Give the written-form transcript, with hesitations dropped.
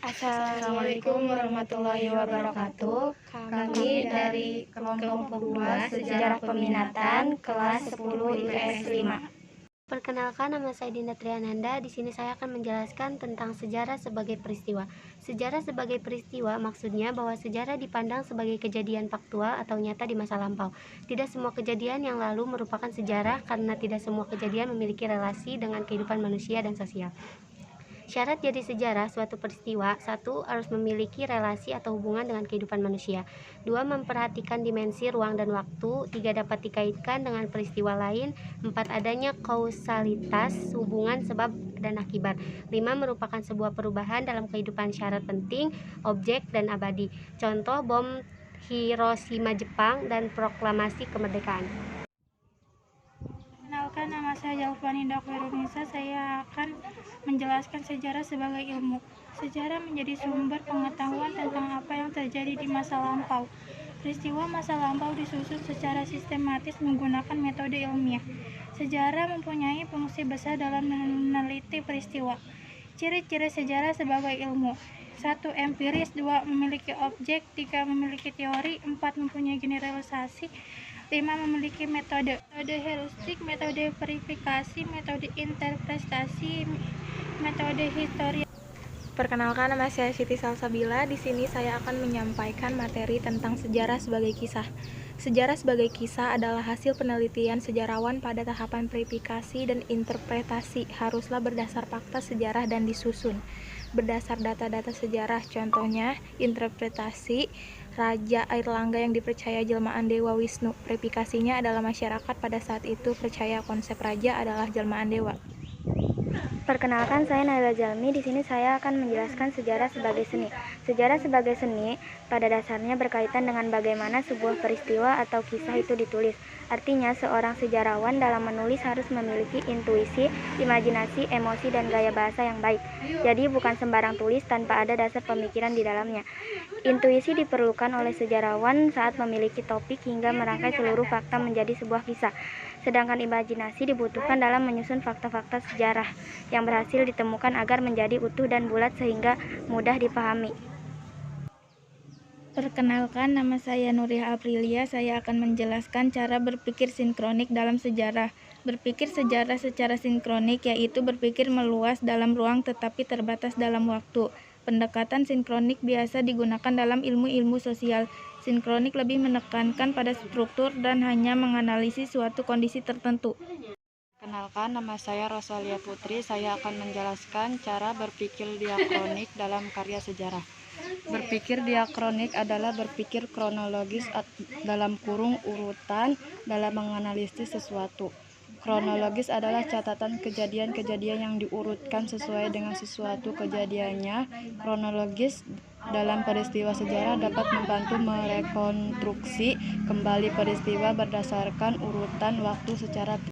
Assalamualaikum warahmatullahi wabarakatuh. Kami dari kelompok 2 Sejarah Peminatan kelas 10 IPS 5. Perkenalkan, nama saya Dinda Triananda. Di sini saya akan menjelaskan tentang sejarah sebagai peristiwa. Sejarah sebagai peristiwa maksudnya bahwa sejarah dipandang sebagai kejadian faktual atau nyata di masa lampau. Tidak semua kejadian yang lalu merupakan sejarah karena tidak semua kejadian memiliki relasi dengan kehidupan manusia dan sosial. Syarat jadi sejarah suatu peristiwa: 1. Harus memiliki relasi atau hubungan dengan kehidupan manusia. 2. Memperhatikan dimensi ruang dan waktu. 3. Dapat dikaitkan dengan peristiwa lain. 4. Adanya kausalitas, hubungan sebab dan akibat. 5. Merupakan sebuah perubahan dalam kehidupan. Syarat penting: objek dan abadi. Contoh: bom Hiroshima Jepang dan proklamasi kemerdekaan. Perkenalkan, nama saya Jalfani Dakwirunisa. Saya akan menjelaskan sejarah sebagai ilmu. Sejarah menjadi sumber pengetahuan tentang apa yang terjadi di masa lampau. Peristiwa masa lampau disusun secara sistematis menggunakan metode ilmiah. Sejarah mempunyai fungsi besar dalam meneliti peristiwa. Ciri-ciri sejarah sebagai ilmu: 1. Empiris. 2. Memiliki objek. 3. Memiliki teori. 4. Mempunyai generalisasi. 5. Memiliki metode heuristik, metode verifikasi, metode interpretasi, metode historia. Perkenalkan, nama saya Siti Salsabila. Di sini saya akan menyampaikan materi tentang sejarah sebagai kisah. Sejarah sebagai kisah adalah hasil penelitian sejarawan pada tahapan verifikasi dan interpretasi. Haruslah berdasar fakta sejarah dan disusun berdasar data-data sejarah. Contohnya, interpretasi: Raja Airlangga yang dipercaya jelmaan Dewa Wisnu. Verifikasinya adalah masyarakat pada saat itu percaya konsep raja adalah jelmaan dewa. Perkenalkan, saya Naila Jalmi. Di sini saya akan menjelaskan sejarah sebagai seni. Sejarah sebagai seni pada dasarnya berkaitan dengan bagaimana sebuah peristiwa atau kisah itu ditulis. Artinya, seorang sejarawan dalam menulis harus memiliki intuisi, imajinasi, emosi, dan gaya bahasa yang baik. Jadi, bukan sembarang tulis tanpa ada dasar pemikiran di dalamnya. Intuisi diperlukan oleh sejarawan saat memiliki topik hingga merangkai seluruh fakta menjadi sebuah kisah. Sedangkan imajinasi dibutuhkan dalam menyusun fakta-fakta sejarah yang berhasil ditemukan agar menjadi utuh dan bulat sehingga mudah dipahami. Perkenalkan, nama saya Nuriyah Aprilia. Saya akan menjelaskan cara berpikir sinkronik dalam sejarah. Berpikir sejarah secara sinkronik yaitu berpikir meluas dalam ruang tetapi terbatas dalam waktu. Pendekatan sinkronik biasa digunakan dalam ilmu-ilmu sosial. Sinkronik lebih menekankan pada struktur dan hanya menganalisis suatu kondisi tertentu. Perkenalkan, nama saya Rosalia Putri. Saya akan menjelaskan cara berpikir diakronik dalam karya sejarah. Berpikir diakronik adalah berpikir kronologis dalam kurung urutan dalam menganalisis sesuatu. Kronologis adalah catatan kejadian-kejadian yang diurutkan sesuai dengan sesuatu kejadiannya. Kronologis dalam peristiwa sejarah dapat membantu merekonstruksi kembali peristiwa berdasarkan urutan waktu secara